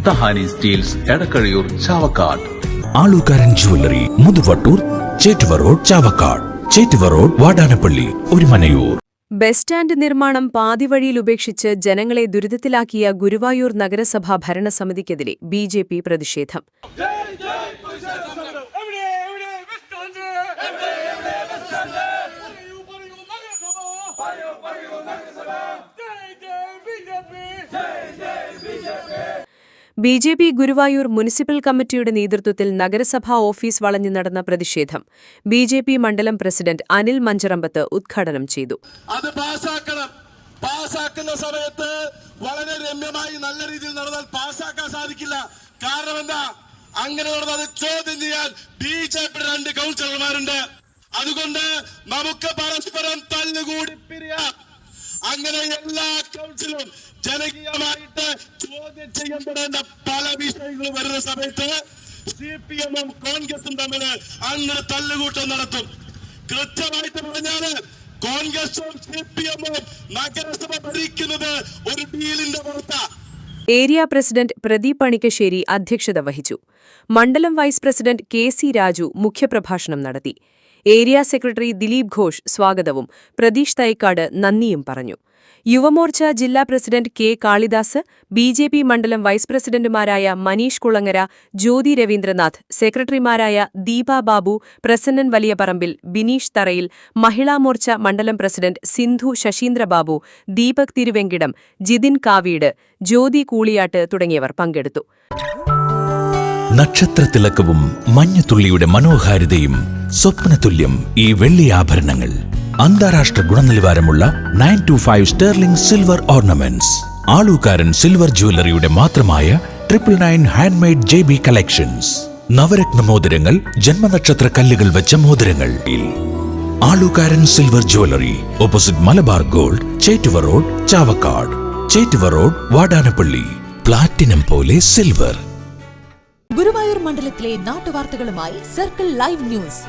തഹാനി steels Edakkazhiyur Chavakkad. Alookkaran jewellery Muthuvattur, Chettuva road Chavakkad, Chettuva road Vadanappally, Orumanayur. Bus stand നിർമ്മാണം പാതിവഴിയിൽ ഉപേക്ഷിച്ച് ജനങ്ങളെ ദുരിതത്തിലാക്കിയ ഗുരുവായൂർ നഗരസഭാ ഭരണസമിതിക്കെതിരെ ബിജെപി പ്രതിഷേധം. ബിജെപി ഗുരുവായൂർ മുനിസിപ്പൽ കമ്മിറ്റിയുടെ നേതൃത്വത്തിൽ നഗരസഭാ ഓഫീസ് വളഞ്ഞു നടന്ന പ്രതിഷേധം ബിജെപി മണ്ഡലം പ്രസിഡന്റ് അനിൽ മഞ്ചറമ്പത്ത് ഉദ്ഘാടനം ചെയ്തു. അത് പാസ്സാക്കുന്ന സമയത്ത് വളരെ രമ്യമായി നല്ല രീതിയിൽ നടന്നാൽ പാസ്സാക്കാൻ സാധിക്കില്ല. കാരണം എന്താ, അങ്ങനെ നടന്നത് ചോദ്യം ചെയ്യാൻ ബിജെപിയുടെ 2 കൗൺസിലർമാരുണ്ട്. അതുകൊണ്ട് നമുക്ക് പരസ്പരം തല്ലുകൂടി പിരിയാം. അങ്ങനെ എല്ലാ കൗൺസിലും ജനകീയമായിട്ട് ചോദ്യം ചെയ്യപ്പെടേണ്ട പല വിഷയങ്ങളും വരുന്ന സമയത്ത് സിപിഎമ്മും കോൺഗ്രസും തമ്മിൽ അങ്ങനെ തല്ലുകൂട്ടം നടത്തും. കൃത്യമായിട്ട് പറഞ്ഞാല് കോൺഗ്രസും സിപിഎമ്മും നഗരസഭ ഭരിക്കുന്നത് ഒരു ഡീലിന്റെ പുറത്താ. ഏരിയ പ്രസിഡന്റ് പ്രദീപ് പണിക്കശ്ശേരി അധ്യക്ഷത വഹിച്ചു. മണ്ഡലം വൈസ് പ്രസിഡന്റ് കെ.സി. രാജു മുഖ്യപ്രഭാഷണം നടത്തി. ഏരിയ സെക്രട്ടറി ദിലീപ് ഘോഷ് സ്വാഗതവും പ്രതീഷ് തൈക്കാട് നന്ദിയും പറഞ്ഞു. യുവമോർച്ച ജില്ലാ പ്രസിഡന്റ് കെ. കാളിദാസ്, ബിജെപി മണ്ഡലം വൈസ് പ്രസിഡന്റുമാരായ മനീഷ് കുളങ്ങര, ജ്യോതി രവീന്ദ്രനാഥ്, സെക്രട്ടറിമാരായ ദീപ ബാബു, പ്രസന്നൻ വലിയപറമ്പിൽ, ബിനീഷ് തറയിൽ, മഹിളാമോർച്ച മണ്ഡലം പ്രസിഡന്റ് സിന്ധു ശശീന്ദ്രബാബു, ദീപക് തിരുവെങ്കിടം, ജിതിൻ കാവീട്, ജ്യോതി കൂളിയാട്ട് തുടങ്ങിയവർ പങ്കെടുത്തു. നക്ഷത്രത്തിളക്കവും മഞ്ഞുതുള്ളിയുടെ മനോഹാരിതയും സ്വപ്നതുല്യം ഈ വെള്ളി ആഭരണങ്ങൾ. അന്താരാഷ്ട്ര ഗുണനിലവാരമുള്ള 925 sterling silver ornaments. Alookkaran silver ജ്വല്ലറിയുടെ മാത്രമായ 999 ഹാൻഡ്മെയ്ഡ് JB കളക്ഷൻസ്. നവരത്ന മോതിരങ്ങൾ, ജന്മനക്ഷത്ര കല്ലുകൾ വെച്ച മോതിരങ്ങൾ. Alookkaran silver jewellery, opposite Malabar gold, Chettuva road Chavakkad, Chettuva road Vadanappally. Platinum പോലെ സിൽവർ. ഗുരുവായൂർ മണ്ഡലത്തിലെ നാട്ടുവാർത്തകളുമായി സർക്കിൾ ലൈവ് ന്യൂസ്.